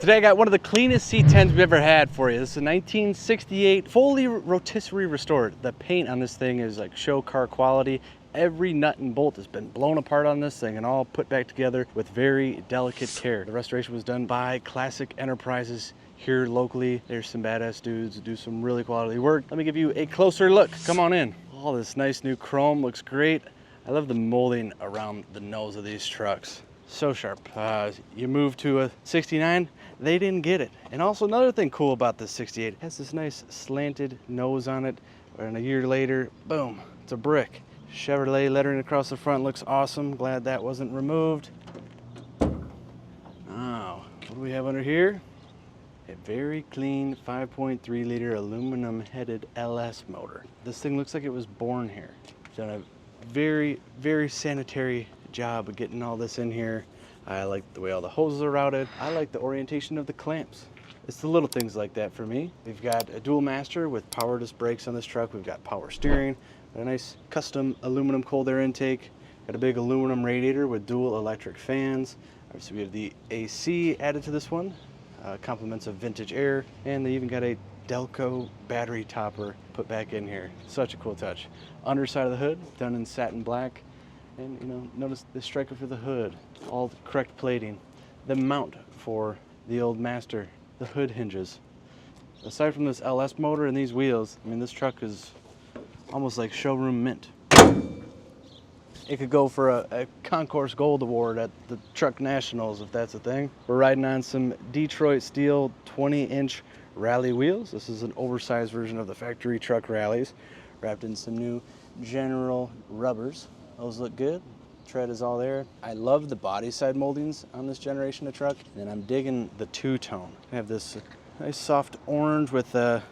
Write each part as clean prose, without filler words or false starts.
Today I got one of the cleanest C10s we've ever had for you. This is a 1968 fully rotisserie restored. The paint on this thing is like show car quality. Every nut and bolt has been blown apart on this thing and all put back together with very delicate care. The restoration was done by Classic Enterprises here locally. There's some badass dudes that do some really quality work. Let me give you a closer look. Come on in. All this nice new chrome looks great. I love the molding around the nose of these trucks. So sharp. You move to a 69, they didn't get it. And also another thing cool about this 68, it has this nice slanted nose on it. And a year later, boom, it's a brick. Chevrolet lettering across the front looks awesome. Glad that wasn't removed. Now, what do we have under here? A very clean 5.3 liter aluminum headed LS motor. This thing looks like it was born here. It's done a very, very sanitary job of getting all this in here. I like the way all the hoses are routed. I like the orientation of the clamps. It's the little things like that for me. We've got a dual master with power disc brakes on this truck. We've got power steering, a nice custom aluminum cold air intake. Got a big aluminum radiator with dual electric fans. Obviously we have the AC added to this one. Complements of vintage air, and they even got a Delco battery topper put back in here. Such a cool touch. Underside of the hood done in satin black, and you know, notice the striker for the hood, all the correct plating. The mount for the old master, the hood hinges. Aside from this LS motor and these wheels, I mean, this truck is almost like showroom mint. It could go for a Concourse Gold Award at the Truck Nationals, if that's a thing. We're riding on some Detroit steel 20-inch rally wheels. This is an oversized version of the factory truck rallies, wrapped in some new General rubbers. Those look good. Tread is all there. I love the body side moldings on this generation of truck, and I'm digging the two-tone. I have this nice soft orange with a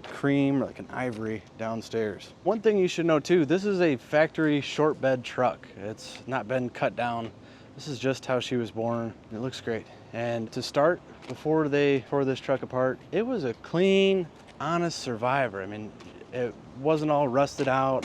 cream, like an ivory downstairs. One thing you should know too, this is a factory short bed truck. It's not been cut down. This is just how she was born. It looks great. And to start, before they tore this truck apart, it was a clean, honest survivor. I mean, it wasn't all rusted out.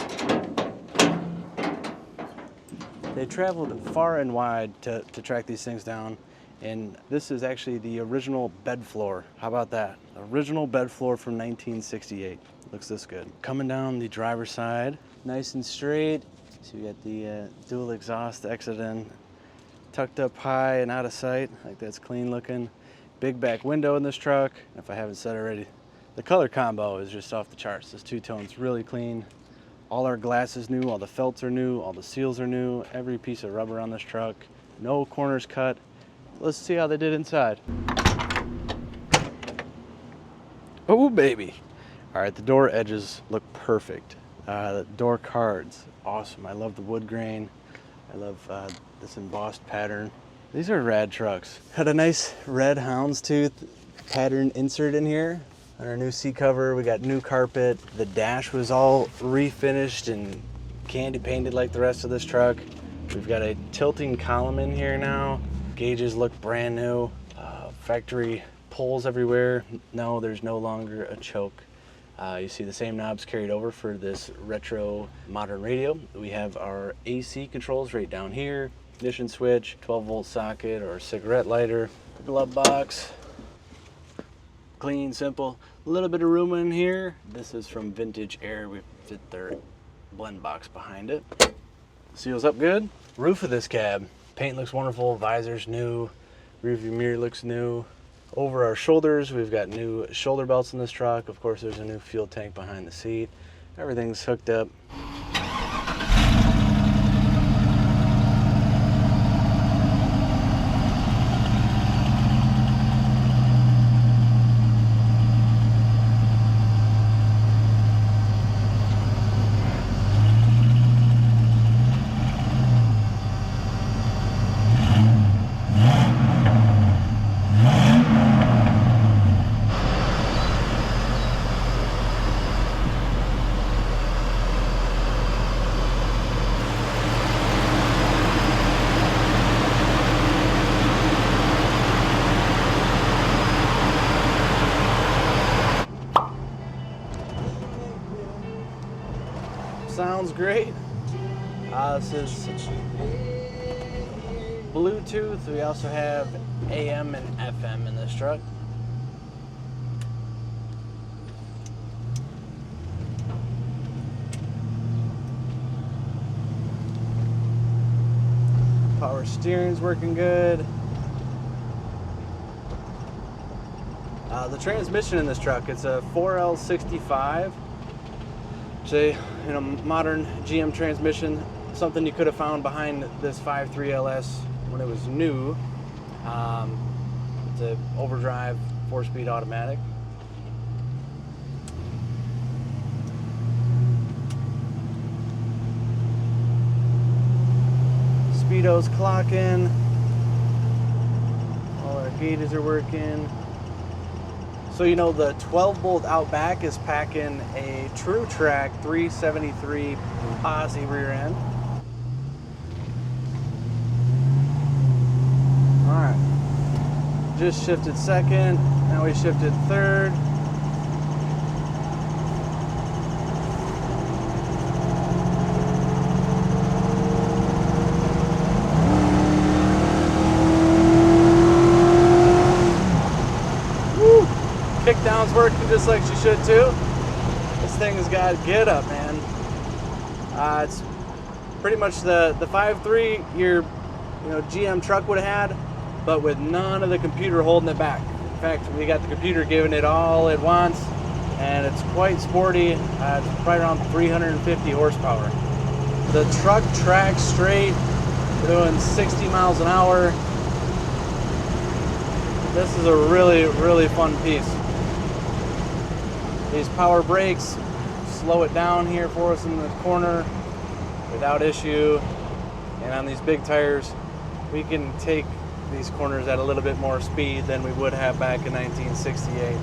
They traveled far and wide to track these things down. And this is actually the original bed floor. How about that? Original bed floor from 1968. Looks this good. Coming down the driver's side, nice and straight. So you got the dual exhaust exit in, tucked up high and out of sight. Like that's clean looking. Big back window in this truck. If I haven't said already, the color combo is just off the charts. This two-tone's really clean. All our glass is new, all the felts are new, all the seals are new, every piece of rubber on this truck. No corners cut. Let's see how they did inside. Oh, baby. All right, the door edges look perfect. The door cards, awesome. I love the wood grain. I love this embossed pattern. These are rad trucks. Had a nice red houndstooth pattern insert in here. On our new seat cover, we got new carpet. The dash was all refinished and candy painted like the rest of this truck. We've got a tilting column in here now. Gauges look brand new. Factory pulls everywhere. No, there's no longer a choke. You see the same knobs carried over for this retro modern radio. We have our AC controls right down here. Ignition switch, 12-volt socket or cigarette lighter. Glove box. Clean, simple. A little bit of room in here. This is from Vintage Air. We fit their blend box behind it. Seals up good. Roof of this cab. Paint looks wonderful, visor's new, rear view mirror looks new. Over our shoulders, we've got new shoulder belts in this truck. Of course, there's a new fuel tank behind the seat. Everything's hooked up. Sounds great. This is Bluetooth. We also have AM and FM in this truck. Power steering's working good. The transmission in this truck, it's a 4L65. It's a modern GM transmission, something you could have found behind this 5.3 LS when it was new. It's an overdrive 4-speed automatic. Speedo's clocking. All our gauges are working. So the 12-bolt out back is packing a True Track 373 posi rear end. All right, just shifted second. Now we shifted third. Kickdown's working just like she should too. This thing has got get up, man. It's pretty much the 5.3 your GM truck would have had, but with none of the computer holding it back. In fact, we got the computer giving it all it wants, and it's quite sporty. It's right around 350 horsepower. The truck tracks straight. We're doing 60 miles an hour. This is a really, really fun piece. These power brakes slow it down here for us in the corner without issue. And on these big tires, we can take these corners at a little bit more speed than we would have back in 1968.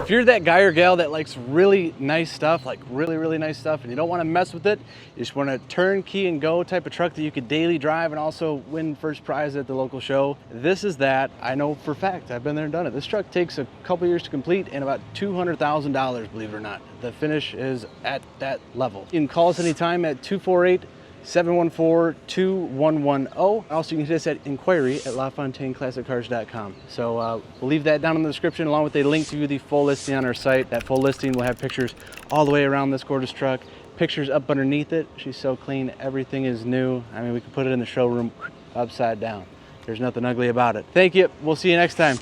If you're that guy or gal that likes really nice stuff, like really nice stuff, and you don't want to mess with it, you just want a turnkey and go type of truck that you could daily drive and also win first prize at the local show, this is that. I know for a fact, I've been there and done it. This truck takes a couple years to complete and about $200,000, believe it or not. The finish is at that level. You can call us anytime at 248-714-2110. Also, you can hit us at inquiry@LaFontaineClassicCars.com. So we'll leave that down in the description along with a link to the full listing on our site. That full listing will have pictures all the way around this gorgeous truck, pictures up underneath it. She's so clean, everything is new. I mean, we could put it in the showroom upside down. There's nothing ugly about it. Thank you. We'll see you next time.